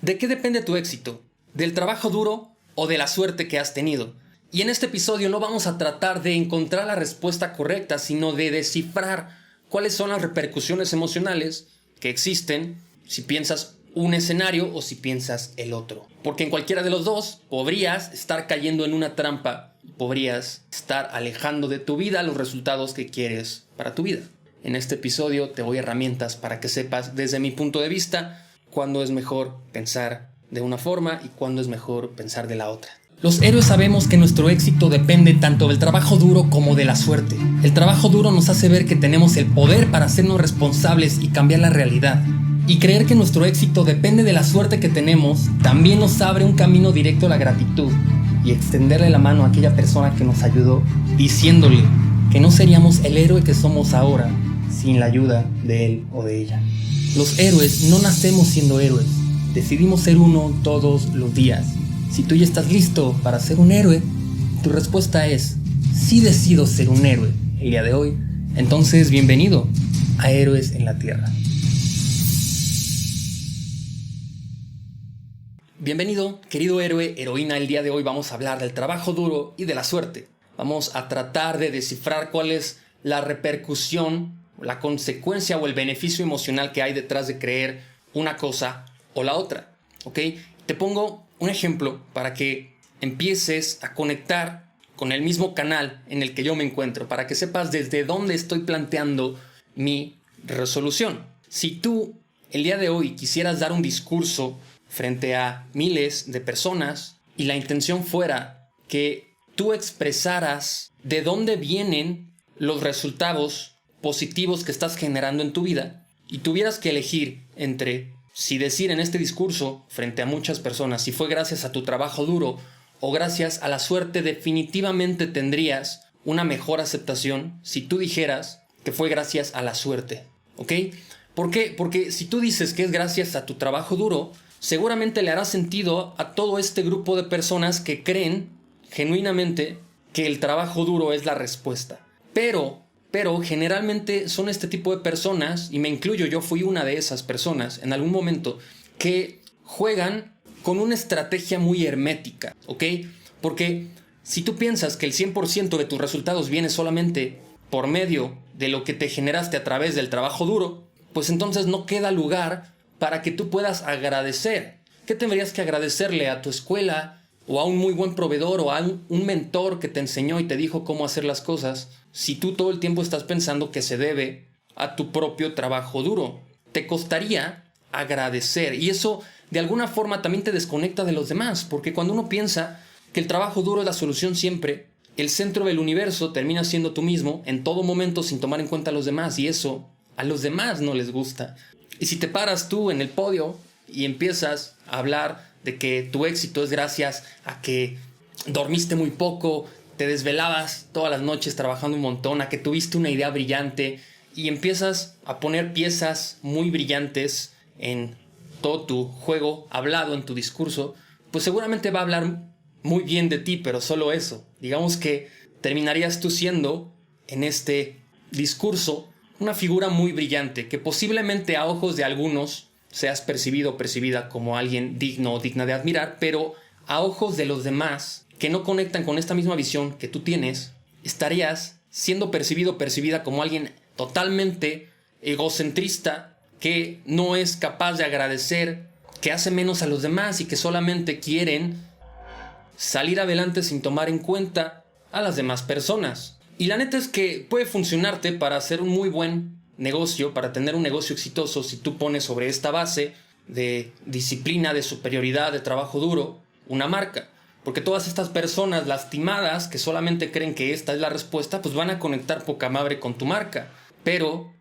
¿De qué depende tu éxito? ¿Del trabajo duro o de la suerte que has tenido? Y en este episodio no vamos a tratar de encontrar la respuesta correcta, sino de descifrar cuáles son las repercusiones emocionales que existen si piensas un escenario o si piensas el otro. Porque en cualquiera de los dos podrías estar cayendo en una trampa, podrías estar alejando de tu vida los resultados que quieres para tu vida. En este episodio te doy herramientas para que sepas desde mi punto de vista cuándo es mejor pensar de una forma y cuándo es mejor pensar de la otra. Los héroes sabemos que nuestro éxito depende tanto del trabajo duro como de la suerte. El trabajo duro nos hace ver que tenemos el poder para hacernos responsables y cambiar la realidad. Y creer que nuestro éxito depende de la suerte que tenemos también nos abre un camino directo a la gratitud y extenderle la mano a aquella persona que nos ayudó, diciéndole que no seríamos el héroe que somos ahora sin la ayuda de él o de ella. Los héroes no nacemos siendo héroes, decidimos ser uno todos los días. Si tú ya estás listo para ser un héroe, tu respuesta es: sí decido ser un héroe el día de hoy. Entonces, bienvenido a Héroes en la Tierra. Bienvenido, querido héroe, heroína. El día de hoy vamos a hablar del trabajo duro y de la suerte. Vamos a tratar de descifrar cuál es la repercusión, la consecuencia o el beneficio emocional que hay detrás de creer una cosa o la otra. ¿Ok? Te pongo un ejemplo para que empieces a conectar con el mismo canal en el que yo me encuentro, para que sepas desde dónde estoy planteando mi resolución. Si tú el día de hoy quisieras dar un discurso frente a miles de personas y la intención fuera que tú expresaras de dónde vienen los resultados positivos que estás generando en tu vida y tuvieras que elegir entre si decir en este discurso frente a muchas personas si fue gracias a tu trabajo duro o gracias a la suerte, definitivamente tendrías una mejor aceptación si tú dijeras que fue gracias a la suerte. ¿Ok? ¿Por qué? Porque si tú dices que es gracias a tu trabajo duro, seguramente le hará sentido a todo este grupo de personas que creen genuinamente que el trabajo duro es la respuesta. Pero generalmente son este tipo de personas, y me incluyo, yo fui una de esas personas en algún momento, que juegan con una estrategia muy hermética, ¿ok? Porque si tú piensas que el 100% de tus resultados viene solamente por medio de lo que te generaste a través del trabajo duro, pues entonces no queda lugar para que tú puedas agradecer. ¿Qué tendrías que agradecerle a tu escuela o a un muy buen proveedor o a un mentor que te enseñó y te dijo cómo hacer las cosas si tú todo el tiempo estás pensando que se debe a tu propio trabajo duro? Te costaría agradecer, y eso de alguna forma también te desconecta de los demás, porque cuando uno piensa que el trabajo duro es la solución siempre, el centro del universo termina siendo tú mismo en todo momento sin tomar en cuenta a los demás, y eso a los demás no les gusta. Y si te paras tú en el podio y empiezas a hablar de que tu éxito es gracias a que dormiste muy poco, te desvelabas todas las noches trabajando un montón, a que tuviste una idea brillante y empiezas a poner piezas muy brillantes en todo tu juego hablado, en tu discurso, pues seguramente va a hablar muy bien de ti, pero solo eso. Digamos que terminarías tú siendo, en este discurso, una figura muy brillante, que posiblemente a ojos de algunos seas percibido o percibida como alguien digno o digna de admirar, pero a ojos de los demás que no conectan con esta misma visión que tú tienes, estarías siendo percibido o percibida como alguien totalmente egocentrista, que no es capaz de agradecer, que hace menos a los demás y que solamente quieren salir adelante sin tomar en cuenta a las demás personas. Y la neta es que puede funcionarte para hacer un muy buen negocio, para tener un negocio exitoso, si tú pones sobre esta base de disciplina, de superioridad, de trabajo duro, una marca. Porque todas estas personas lastimadas que solamente creen que esta es la respuesta, pues van a conectar poca madre con tu marca. Pero,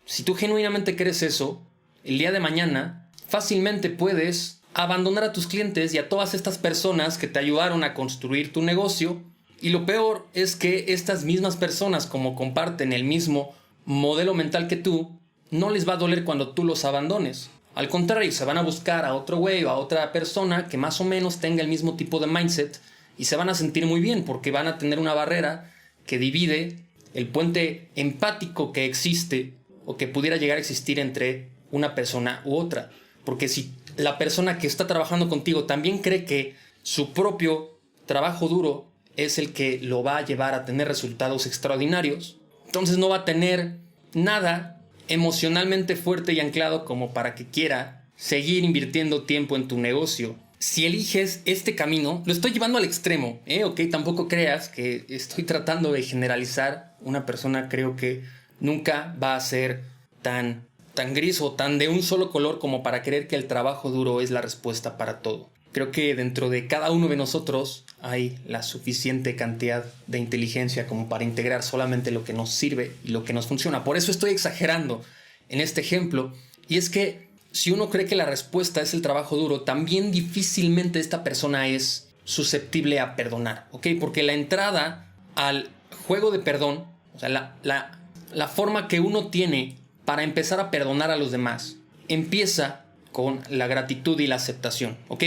si tú genuinamente crees eso, el día de mañana fácilmente puedes abandonar a tus clientes y a todas estas personas que te ayudaron a construir tu negocio. Y lo peor es que estas mismas personas, como comparten el mismo modelo mental que tú, no les va a doler cuando tú los abandones. Al contrario, se van a buscar a otro güey o a otra persona que más o menos tenga el mismo tipo de mindset y se van a sentir muy bien porque van a tener una barrera que divide el puente empático que existe o que pudiera llegar a existir entre una persona u otra. Porque si la persona que está trabajando contigo también cree que su propio trabajo duro es el que lo va a llevar a tener resultados extraordinarios, entonces no va a tener nada emocionalmente fuerte y anclado como para que quiera seguir invirtiendo tiempo en tu negocio. Si eliges este camino, lo estoy llevando al extremo, ¿ok? Tampoco creas que estoy tratando de generalizar. Una persona creo que nunca va a ser tan gris o tan de un solo color como para creer que el trabajo duro es la respuesta para todo. Creo que dentro de cada uno de nosotros hay la suficiente cantidad de inteligencia como para integrar solamente lo que nos sirve y lo que nos funciona. Por eso estoy exagerando en este ejemplo. Y es que si uno cree que la respuesta es el trabajo duro, también difícilmente esta persona es susceptible a perdonar, ¿ok? Porque la entrada al juego de perdón, o sea, la forma que uno tiene para empezar a perdonar a los demás, empieza con la gratitud y la aceptación, ¿ok?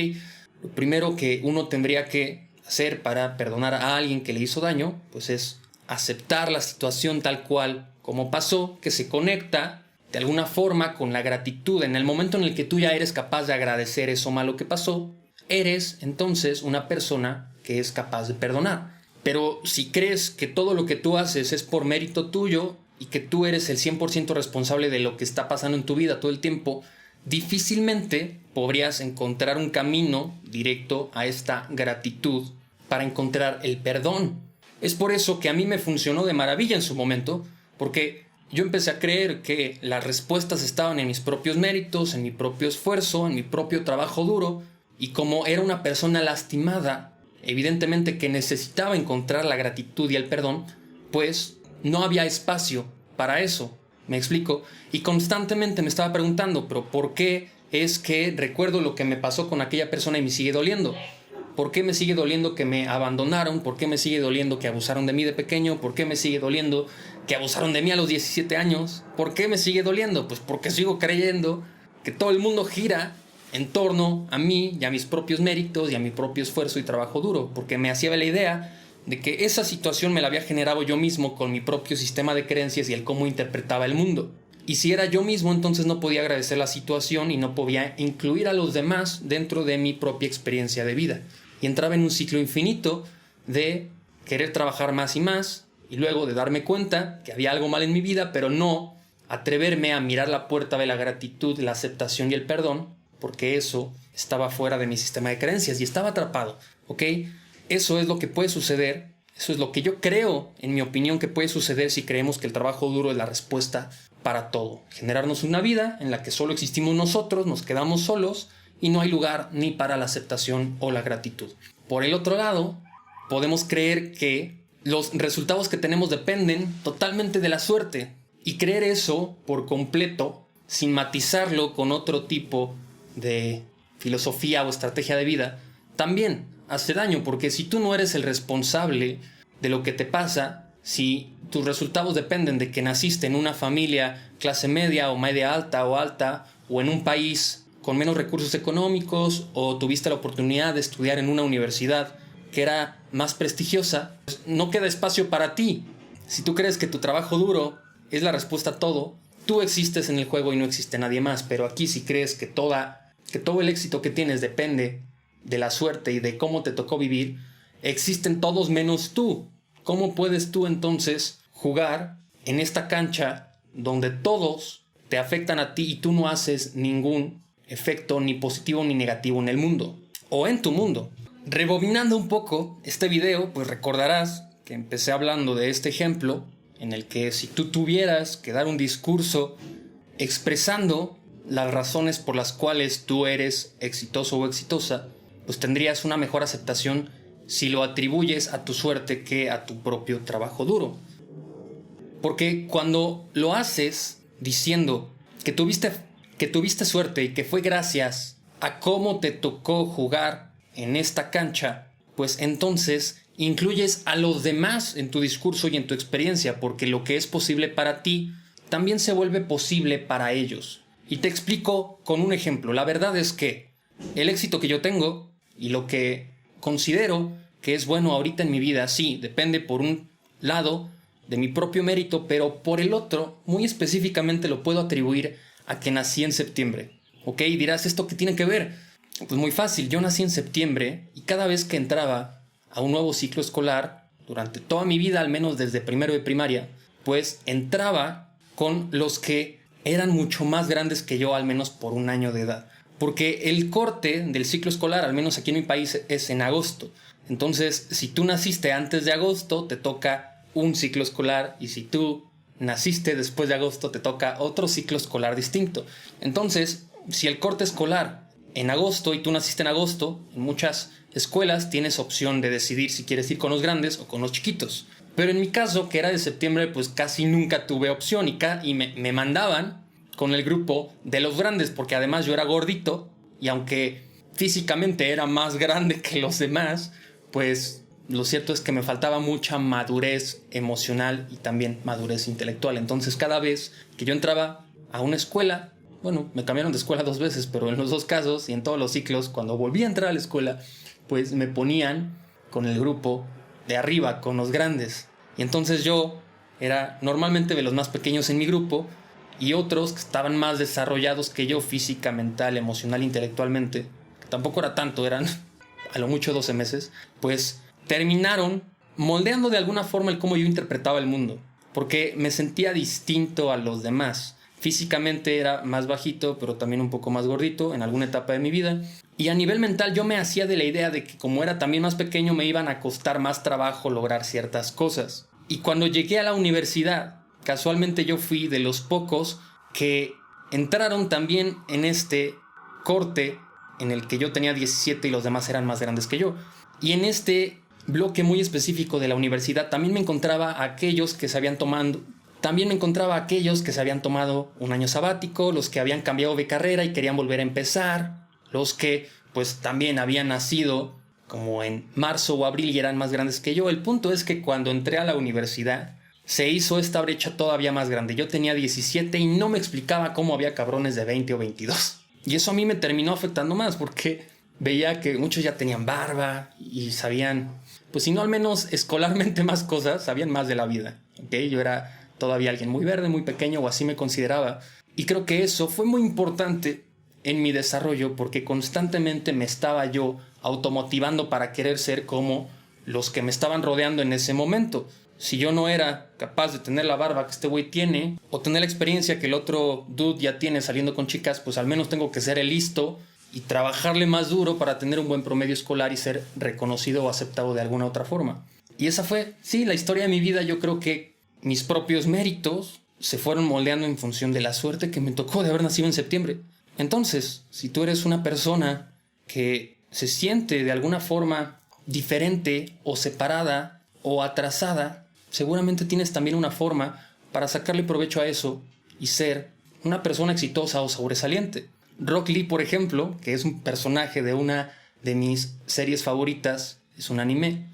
Lo primero que uno tendría que hacer para perdonar a alguien que le hizo daño, pues es aceptar la situación tal cual como pasó, que se conecta de alguna forma con la gratitud. En el momento en el que tú ya eres capaz de agradecer eso malo que pasó, eres entonces una persona que es capaz de perdonar. Pero si crees que todo lo que tú haces es por mérito tuyo y que tú eres el 100% responsable de lo que está pasando en tu vida todo el tiempo, difícilmente podrías encontrar un camino directo a esta gratitud para encontrar el perdón. Es por eso que a mí me funcionó de maravilla en su momento, porque yo empecé a creer que las respuestas estaban en mis propios méritos, en mi propio esfuerzo, en mi propio trabajo duro, y como era una persona lastimada, evidentemente que necesitaba encontrar la gratitud y el perdón, pues no había espacio para eso. ¿Me explico? Y constantemente me estaba preguntando, pero ¿por qué es que recuerdo lo que me pasó con aquella persona y me sigue doliendo? ¿Por qué me sigue doliendo que me abandonaron? ¿Por qué me sigue doliendo que abusaron de mí de pequeño? ¿Por qué me sigue doliendo que abusaron de mí a los 17 años? ¿Por qué me sigue doliendo? Pues porque sigo creyendo que todo el mundo gira en torno a mí y a mis propios méritos y a mi propio esfuerzo y trabajo duro, porque me hacía la idea de que esa situación me la había generado yo mismo con mi propio sistema de creencias y el cómo interpretaba el mundo. Y si era yo mismo, entonces no podía agradecer la situación y no podía incluir a los demás dentro de mi propia experiencia de vida. Y entraba en un ciclo infinito de querer trabajar más y luego de darme cuenta que había algo mal en mi vida, pero no atreverme a mirar la puerta de la gratitud, la aceptación y el perdón, porque eso estaba fuera de mi sistema de creencias y estaba atrapado, ¿ok? Eso es lo que puede suceder, eso es lo que yo creo, en mi opinión, que puede suceder si creemos que el trabajo duro es la respuesta para todo. Generarnos una vida en la que solo existimos nosotros, nos quedamos solos y no hay lugar ni para la aceptación o la gratitud. Por el otro lado, podemos creer que los resultados que tenemos dependen totalmente de la suerte y creer eso por completo, sin matizarlo con otro tipo de filosofía o estrategia de vida, también hace daño, porque si tú no eres el responsable de lo que te pasa, si tus resultados dependen de que naciste en una familia clase media o media alta, o en un país con menos recursos económicos, o tuviste la oportunidad de estudiar en una universidad que era más prestigiosa, pues no queda espacio para ti. Si tú crees que tu trabajo duro es la respuesta a todo, tú existes en el juego y no existe nadie más. Pero aquí, si crees que todo el éxito que tienes depende de la suerte y de cómo te tocó vivir, existen todos menos tú. ¿Cómo puedes tú entonces jugar en esta cancha donde todos te afectan a ti y tú no haces ningún efecto ni positivo ni negativo en el mundo o en tu mundo? Rebobinando un poco este video, pues recordarás que empecé hablando de este ejemplo en el que si tú tuvieras que dar un discurso expresando las razones por las cuales tú eres exitoso o exitosa, pues tendrías una mejor aceptación si lo atribuyes a tu suerte que a tu propio trabajo duro. Porque cuando lo haces diciendo que tuviste suerte y que fue gracias a cómo te tocó jugar en esta cancha, pues entonces incluyes a los demás en tu discurso y en tu experiencia, porque lo que es posible para ti también se vuelve posible para ellos. Y te explico con un ejemplo. La verdad es que el éxito que yo tengo y lo que considero que es bueno ahorita en mi vida, sí, depende por un lado de mi propio mérito, pero por el otro, muy específicamente lo puedo atribuir a que nací en septiembre. Ok, dirás, ¿esto qué tiene que ver? Pues muy fácil, yo nací en septiembre y cada vez que entraba a un nuevo ciclo escolar, durante toda mi vida, al menos desde primero de primaria, pues entraba con los que eran mucho más grandes que yo, al menos por un año de edad. Porque el corte del ciclo escolar, al menos aquí en mi país, es en agosto. Entonces, si tú naciste antes de agosto, te toca un ciclo escolar, y si tú naciste después de agosto, te toca otro ciclo escolar distinto. Entonces, si el corte escolar en agosto y tú naciste en agosto, en muchas escuelas tienes opción de decidir si quieres ir con los grandes o con los chiquitos. Pero en mi caso, que era de septiembre, pues casi nunca tuve opción y me mandaban con el grupo de los grandes, porque además yo era gordito y aunque físicamente era más grande que los demás, pues lo cierto es que me faltaba mucha madurez emocional y también madurez intelectual. Entonces cada vez que yo entraba a una escuela, bueno, me cambiaron de escuela 2 veces, pero en los 2 casos y en todos los ciclos, cuando volví a entrar a la escuela, pues me ponían con el grupo de arriba, con los grandes. Y entonces yo era normalmente de los más pequeños en mi grupo y otros que estaban más desarrollados que yo física, mental, emocional, intelectualmente, que tampoco era tanto, eran a lo mucho 12 meses, pues terminaron moldeando de alguna forma el cómo yo interpretaba el mundo, porque me sentía distinto a los demás. Físicamente era más bajito, pero también un poco más gordito en alguna etapa de mi vida. Y a nivel mental yo me hacía de la idea de que como era también más pequeño me iban a costar más trabajo lograr ciertas cosas. Y cuando llegué a la universidad, casualmente yo fui de los pocos que entraron también en este corte en el que yo tenía 17 y los demás eran más grandes que yo. Y en este bloque muy específico de la universidad también me encontraba a aquellos que se habían tomado un año sabático, los que habían cambiado de carrera y querían volver a empezar, los que pues también habían nacido como en marzo o abril y eran más grandes que yo. El punto es que cuando entré a la universidad se hizo esta brecha todavía más grande. Yo tenía 17 y no me explicaba cómo había cabrones de 20 o 22. Y eso a mí me terminó afectando más porque veía que muchos ya tenían barba y sabían, pues si no al menos escolarmente más cosas, sabían más de la vida. ¿Okay? Yo era todavía alguien muy verde, muy pequeño, o así me consideraba. Y creo que eso fue muy importante en mi desarrollo porque constantemente me estaba yo automotivando para querer ser como los que me estaban rodeando en ese momento. Si yo no era capaz de tener la barba que este güey tiene o tener la experiencia que el otro dude ya tiene saliendo con chicas, pues al menos tengo que ser el listo y trabajarle más duro para tener un buen promedio escolar y ser reconocido o aceptado de alguna otra forma. Y esa fue, sí, la historia de mi vida. Yo creo que mis propios méritos se fueron moldeando en función de la suerte que me tocó de haber nacido en septiembre. Entonces, si tú eres una persona que se siente de alguna forma diferente o separada o atrasada, seguramente tienes también una forma para sacarle provecho a eso y ser una persona exitosa o sobresaliente. Rock Lee, por ejemplo, que es un personaje de una de mis series favoritas, es un anime.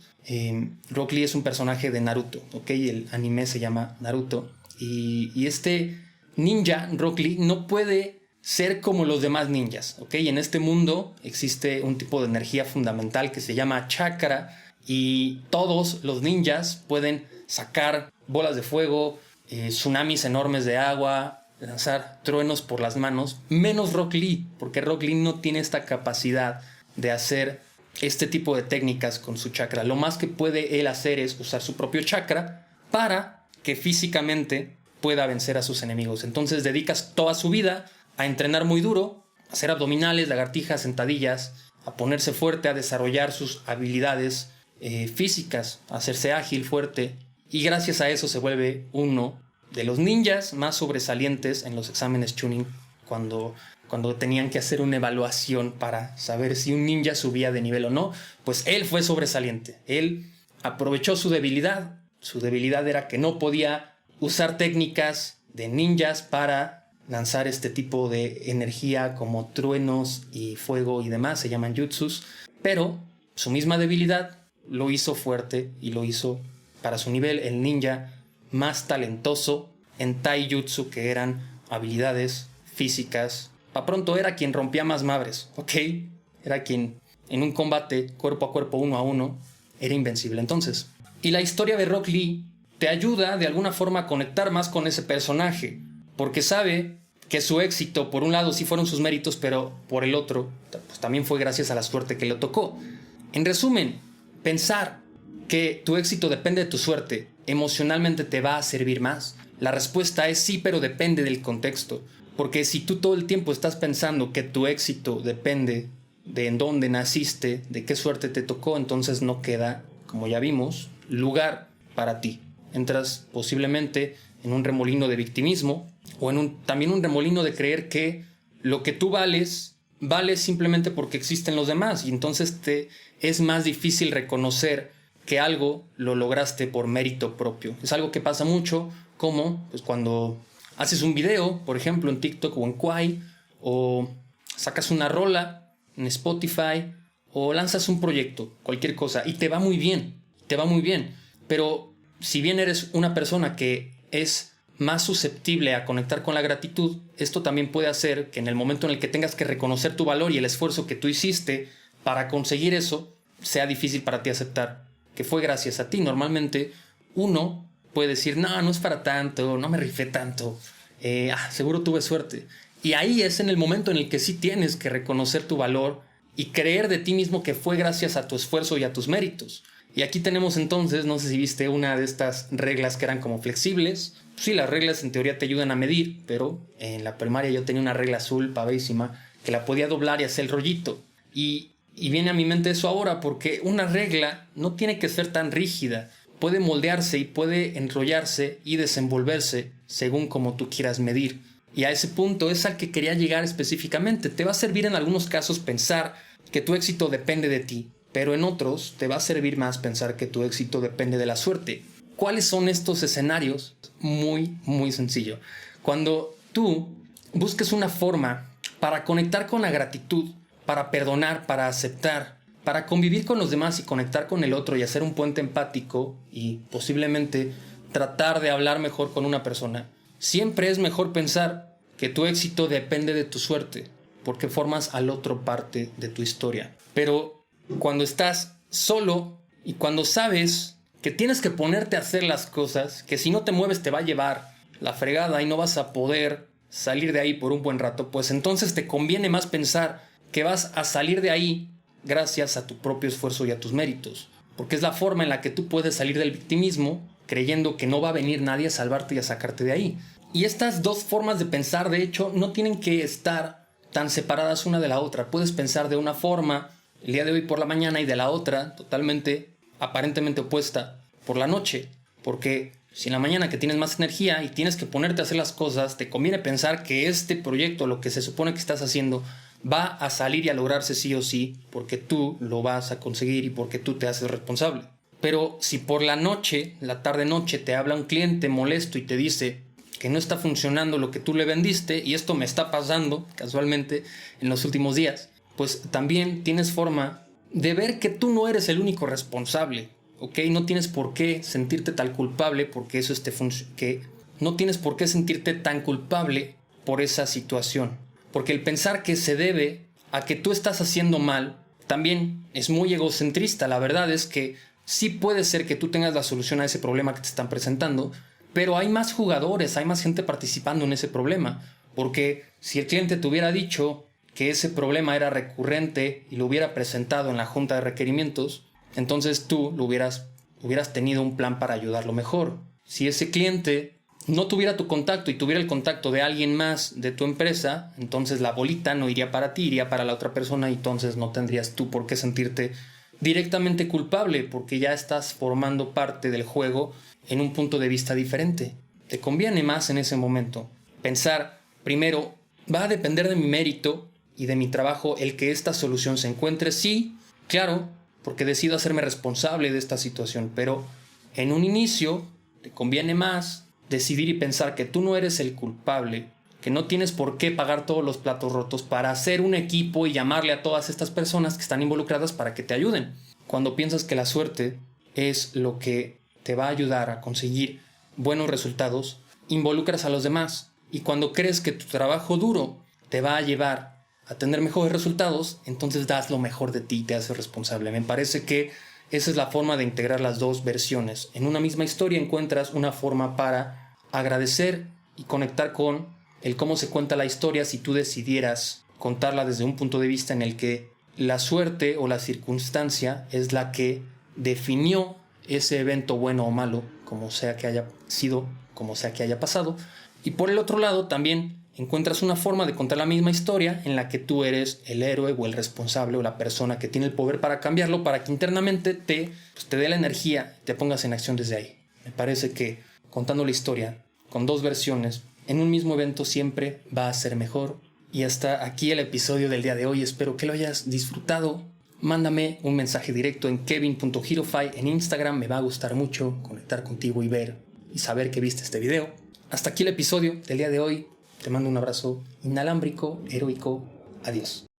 Rock Lee es un personaje de Naruto, ¿ok? El anime se llama Naruto. Y este ninja, Rock Lee, no puede ser como los demás ninjas, ¿ok? En este mundo existe un tipo de energía fundamental que se llama chakra y todos los ninjas pueden sacar bolas de fuego, tsunamis enormes de agua, lanzar truenos por las manos, menos Rock Lee, porque Rock Lee no tiene esta capacidad de hacer este tipo de técnicas con su chakra. Lo más que puede él hacer es usar su propio chakra para que físicamente pueda vencer a sus enemigos. Entonces dedicas toda su vida a entrenar muy duro, a hacer abdominales, lagartijas, sentadillas, a ponerse fuerte, a desarrollar sus habilidades físicas, a hacerse ágil, fuerte, y gracias a eso se vuelve uno de los ninjas más sobresalientes en los exámenes Chunin cuando tenían que hacer una evaluación para saber si un ninja subía de nivel o no. Pues él fue sobresaliente. Él aprovechó su debilidad. Su debilidad era que no podía usar técnicas de ninjas para lanzar este tipo de energía como truenos y fuego y demás. Se llaman jutsus. Pero su misma debilidad lo hizo fuerte y lo hizo para su nivel el ninja más talentoso en taijutsu, que eran habilidades físicas. Pa' pronto era quien rompía más madres, ¿ok? Era quien en un combate cuerpo a cuerpo, 1 a 1, era invencible entonces. Y la historia de Rock Lee te ayuda de alguna forma a conectar más con ese personaje, porque sabe que su éxito, por un lado, sí fueron sus méritos, pero por el otro, pues también fue gracias a la suerte que le tocó. En resumen, pensar que tu éxito depende de tu suerte, emocionalmente te va a servir más. La respuesta es sí, pero depende del contexto. Porque si tú todo el tiempo estás pensando que tu éxito depende de en dónde naciste, de qué suerte te tocó, entonces no queda, como ya vimos, lugar para ti. Entras posiblemente en un remolino de victimismo o en también un remolino de creer que lo que tú vales simplemente porque existen los demás, y entonces te es más difícil reconocer que algo lo lograste por mérito propio. Es algo que pasa mucho, como pues cuando haces un video, por ejemplo en TikTok o en Quai, o sacas una rola en Spotify, o lanzas un proyecto, cualquier cosa, y te va muy bien, pero si bien eres una persona que es más susceptible a conectar con la gratitud, esto también puede hacer que en el momento en el que tengas que reconocer tu valor y el esfuerzo que tú hiciste para conseguir eso, sea difícil para ti aceptar que fue gracias a ti. Normalmente uno puede decir, no es para tanto, no me rifé tanto, seguro tuve suerte. Y ahí es en el momento en el que sí tienes que reconocer tu valor y creer de ti mismo que fue gracias a tu esfuerzo y a tus méritos. Y aquí tenemos entonces, no sé si viste una de estas reglas que eran como flexibles. Sí, las reglas en teoría te ayudan a medir, pero en la primaria yo tenía una regla azul pavísima que la podía doblar y hacer el rollito. Y viene a mi mente eso ahora, porque una regla no tiene que ser tan rígida. Puede moldearse y puede enrollarse y desenvolverse según como tú quieras medir. Y a ese punto es al que quería llegar específicamente. Te va a servir en algunos casos pensar que tu éxito depende de ti, pero en otros te va a servir más pensar que tu éxito depende de la suerte. ¿Cuáles son estos escenarios? Muy, muy sencillo. Cuando tú busques una forma para conectar con la gratitud, para perdonar, para aceptar, para convivir con los demás y conectar con el otro y hacer un puente empático y posiblemente tratar de hablar mejor con una persona, siempre es mejor pensar que tu éxito depende de tu suerte, porque formas al otro parte de tu historia. Pero cuando estás solo y cuando sabes que tienes que ponerte a hacer las cosas, que si no te mueves te va a llevar la fregada y no vas a poder salir de ahí por un buen rato, pues entonces te conviene más pensar que vas a salir de ahí gracias a tu propio esfuerzo y a tus méritos, porque es la forma en la que tú puedes salir del victimismo creyendo que no va a venir nadie a salvarte y a sacarte de ahí. Y estas dos formas de pensar, de hecho, no tienen que estar tan separadas una de la otra. Puedes pensar de una forma el día de hoy por la mañana y de la otra, totalmente, aparentemente opuesta, por la noche. Porque si en la mañana que tienes más energía y tienes que ponerte a hacer las cosas, te conviene pensar que este proyecto, lo que se supone que estás haciendo, va a salir y a lograrse sí o sí, porque tú lo vas a conseguir y porque tú te haces responsable. Pero si por la noche, la tarde-noche, te habla un cliente molesto y te dice que no está funcionando lo que tú le vendiste, y esto me está pasando casualmente en los últimos días, pues también tienes forma de ver que tú no eres el único responsable, ¿ok? No tienes por qué sentirte tan culpable porque eso que no tienes por qué sentirte tan culpable por esa situación. Porque el pensar que se debe a que tú estás haciendo mal también es muy egocentrista. La verdad es que sí puede ser que tú tengas la solución a ese problema que te están presentando, pero hay más jugadores, hay más gente participando en ese problema. Porque si el cliente te hubiera dicho que ese problema era recurrente y lo hubiera presentado en la junta de requerimientos, entonces tú hubieras tenido un plan para ayudarlo mejor. Si ese cliente no tuviera tu contacto y tuviera el contacto de alguien más de tu empresa, entonces la bolita no iría para ti, iría para la otra persona, y entonces no tendrías tú por qué sentirte directamente culpable, porque ya estás formando parte del juego en un punto de vista diferente. Te conviene más en ese momento pensar, primero, va a depender de mi mérito y de mi trabajo el que esta solución se encuentre. Sí, claro, porque decido hacerme responsable de esta situación, pero en un inicio te conviene más decidir y pensar que tú no eres el culpable, que no tienes por qué pagar todos los platos rotos, para hacer un equipo y llamarle a todas estas personas que están involucradas para que te ayuden. Cuando piensas que la suerte es lo que te va a ayudar a conseguir buenos resultados, involucras a los demás. Y cuando crees que tu trabajo duro te va a llevar a tener mejores resultados, entonces das lo mejor de ti y te haces responsable. Me parece que esa es la forma de integrar las dos versiones. En una misma historia encuentras una forma para agradecer y conectar con el cómo se cuenta la historia si tú decidieras contarla desde un punto de vista en el que la suerte o la circunstancia es la que definió ese evento bueno o malo, como sea que haya sido, como sea que haya pasado. Y por el otro lado también encuentras una forma de contar la misma historia en la que tú eres el héroe o el responsable o la persona que tiene el poder para cambiarlo, para que internamente te dé la energía y te pongas en acción desde ahí. Me parece que contando la historia con dos versiones en un mismo evento siempre va a ser mejor. Y hasta aquí el episodio del día de hoy. Espero que lo hayas disfrutado. Mándame un mensaje directo en kevin.hirofy en Instagram. Me va a gustar mucho conectar contigo y ver y saber que viste este video. Hasta aquí el episodio del día de hoy. Te mando un abrazo inalámbrico, heroico. Adiós.